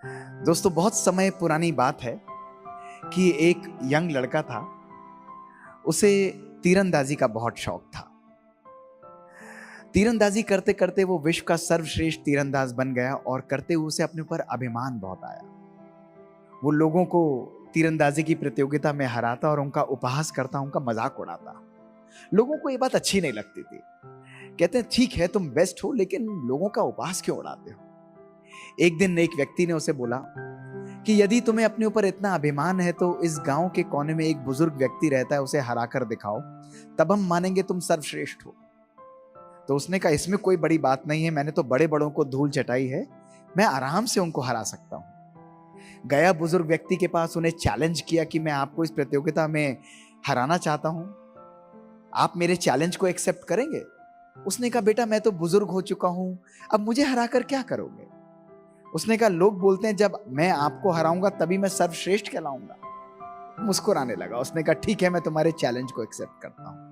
दोस्तों, बहुत समय पुरानी बात है कि एक यंग लड़का था। उसे तीरंदाजी का बहुत शौक था। तीरंदाजी करते करते वो विश्व का सर्वश्रेष्ठ तीरंदाज बन गया और करते हुए उसे अपने ऊपर अभिमान बहुत आया। वो लोगों को तीरंदाजी की प्रतियोगिता में हराता और उनका उपहास करता, उनका मजाक उड़ाता। लोगों को ये बात अच्छी नहीं लगती थी। कहते हैं ठीक है, तुम बेस्ट हो, लेकिन लोगों का उपहास क्यों उड़ाते हो। एक दिन एक व्यक्ति ने उसे बोला कि यदि तुम्हें अपने ऊपर इतना अभिमान है तो इस गांव के कोने में एक बुजुर्ग व्यक्ति रहता है, उसे हरा कर दिखाओ, तब हम मानेंगे तुम सर्वश्रेष्ठ हो। तो उसने कहा इसमें कोई बड़ी बात नहीं है, मैंने तो बड़े बड़ों को धूल चटाई है, मैं आराम से उनको हरा सकता हूं। गया बुजुर्ग व्यक्ति के पास, उन्हें चैलेंज किया कि मैं आपको इस प्रतियोगिता में हराना चाहता हूं, आप मेरे चैलेंज को एक्सेप्ट करेंगे। उसने कहा बेटा, मैं तो बुजुर्ग हो चुका हूं, अब मुझे हराकर क्या करोगे। उसने कहा लोग बोलते हैं जब मैं आपको हराऊंगा तभी मैं सर्वश्रेष्ठ कहलाऊंगा। मुस्कुराने लगा। उसने कहा ठीक है, मैं तुम्हारे चैलेंज को एक्सेप्ट करता हूं।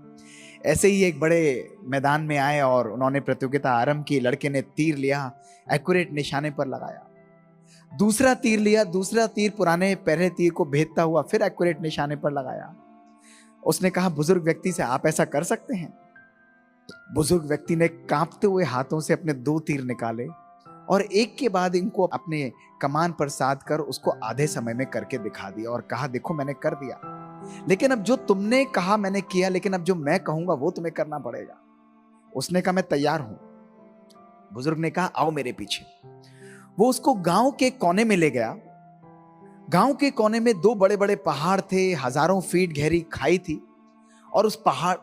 ऐसे ही एक बड़े मैदान में आए और उन्होंने प्रतियोगिता आरंभ की। लड़के ने तीर लिया, एक्यूरेट निशाने पर लगाया। दूसरा तीर लिया, दूसरा तीर पुराने पहले तीर को भेदता हुआ फिर एक्यूरेट निशाने पर लगाया। उसने कहा बुजुर्ग व्यक्ति से, आप ऐसा कर सकते हैं। बुजुर्ग व्यक्ति ने कांपते हुए हाथों से अपने दो तीर निकाले और एक के बाद इनको अपने कमान पर साध कर उसको आधे समय में करके दिखा दिया और कहा देखो मैंने कर दिया, लेकिन अब जो तुमने कहा मैंने किया, लेकिन अब जो मैं कहूंगा वो तुम्हें करना पड़ेगा। उसने कहा मैं तैयार हूं। बुजुर्ग ने कहा आओ मेरे पीछे। वो उसको गांव के कोने में ले गया। गांव के कोने में दो बड़े बड़े पहाड़ थे, हजारों फीट गहरी खाई थी और उस पहाड़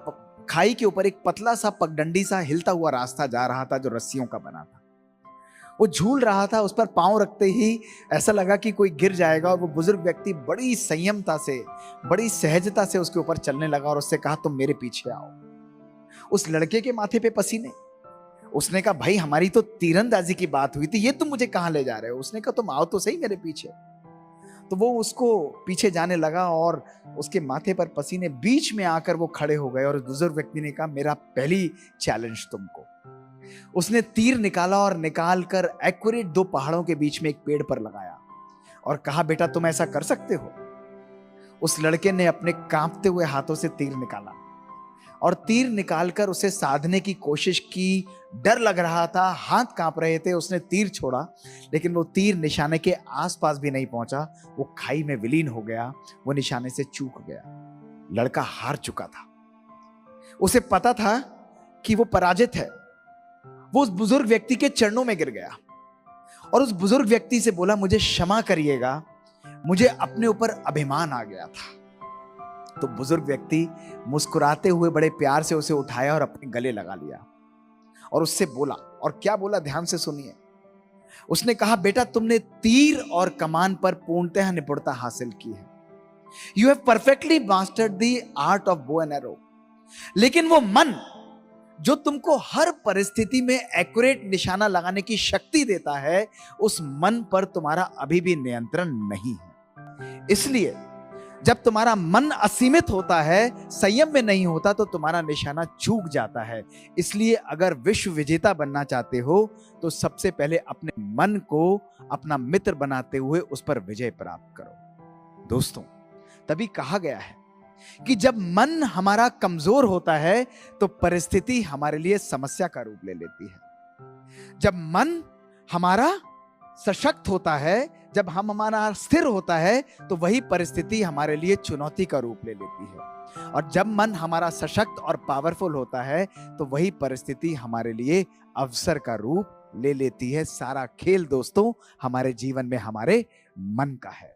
खाई के ऊपर एक पतला सा पगडंडी सा हिलता हुआ रास्ता जा रहा था जो रस्सियों का बना था। वो झूल रहा था, उस पर पांव रखते ही ऐसा लगा कि कोई गिर जाएगा और वो बुजुर्ग व्यक्ति बड़ी संयमता से, बड़ी सहजता से उसके ऊपर चलने लगा और उससे कहा तुम मेरे पीछे आओ। उस लड़के के माथे पे पसीने। उसने कहा भाई हमारी तो तीरंदाजी की बात हुई थी, ये तुम मुझे कहां ले जा रहे हो। उसने कहा तुम आओ तो सही मेरे पीछे। तो वो उसको पीछे जाने लगा और उसके माथे पर पसीने, बीच में आकर वो खड़े हो गए और उस बुजुर्ग व्यक्ति ने कहा मेरा पहली चैलेंज तुमको। उसने तीर निकाला और निकाल कर एक्यूरेट दो पहाड़ों के बीच में एक पेड़ पर लगाया और कहा बेटा तुम ऐसा कर सकते हो। उस लड़के ने अपने कांपते हुए हाथों से तीर निकाला और तीर निकालकर उसे साधने की कोशिश की। डर लग रहा था, हाथ कांप रहे थे। उसने तीर छोड़ा लेकिन वो तीर निशाने के आसपास भी नहीं पहुंचा। वो खाई में विलीन हो गया, वो निशाने से चूक गया। लड़का हार चुका था। उसे पता था कि वो पराजित है। वो उस बुजुर्ग व्यक्ति के चरणों में गिर गया और उस बुजुर्ग व्यक्ति से बोला मुझे क्षमा करिएगा, मुझे अपने ऊपर अभिमान आ गया था। तो बुजुर्ग व्यक्ति मुस्कुराते हुए बड़े प्यार से उसे उठाया और अपने गले लगा लिया और उससे बोला, और क्या बोला ध्यान से सुनिए। उसने कहा बेटा तुमने तीर और कमान पर पूर्णतः निपुणता हासिल की है। You have perfectly mastered the art of bow and arrow. लेकिन वो मन जो तुमको हर परिस्थिति में एक्यूरेट निशाना लगाने की शक्ति देता है, उस मन पर तुम्हारा अभी भी नियंत्रण नहीं है। इसलिए जब तुम्हारा मन असीमित होता है, संयम में नहीं होता, तो तुम्हारा निशाना चूक जाता है। इसलिए अगर विश्व विजेता बनना चाहते हो तो सबसे पहले अपने मन को अपना मित्र बनाते हुए उस पर विजय प्राप्त करो। दोस्तों, तभी कहा गया है कि जब मन हमारा कमजोर होता है तो परिस्थिति हमारे लिए समस्या का रूप ले लेती है। जब मन हमारा सशक्त होता है, जब हम हमारा स्थिर होता है, तो वही परिस्थिति हमारे लिए चुनौती का रूप ले लेती है। और जब मन हमारा सशक्त और पावरफुल होता है तो वही परिस्थिति हमारे लिए अवसर का रूप ले लेती है। सारा खेल दोस्तों हमारे जीवन में हमारे मन का है।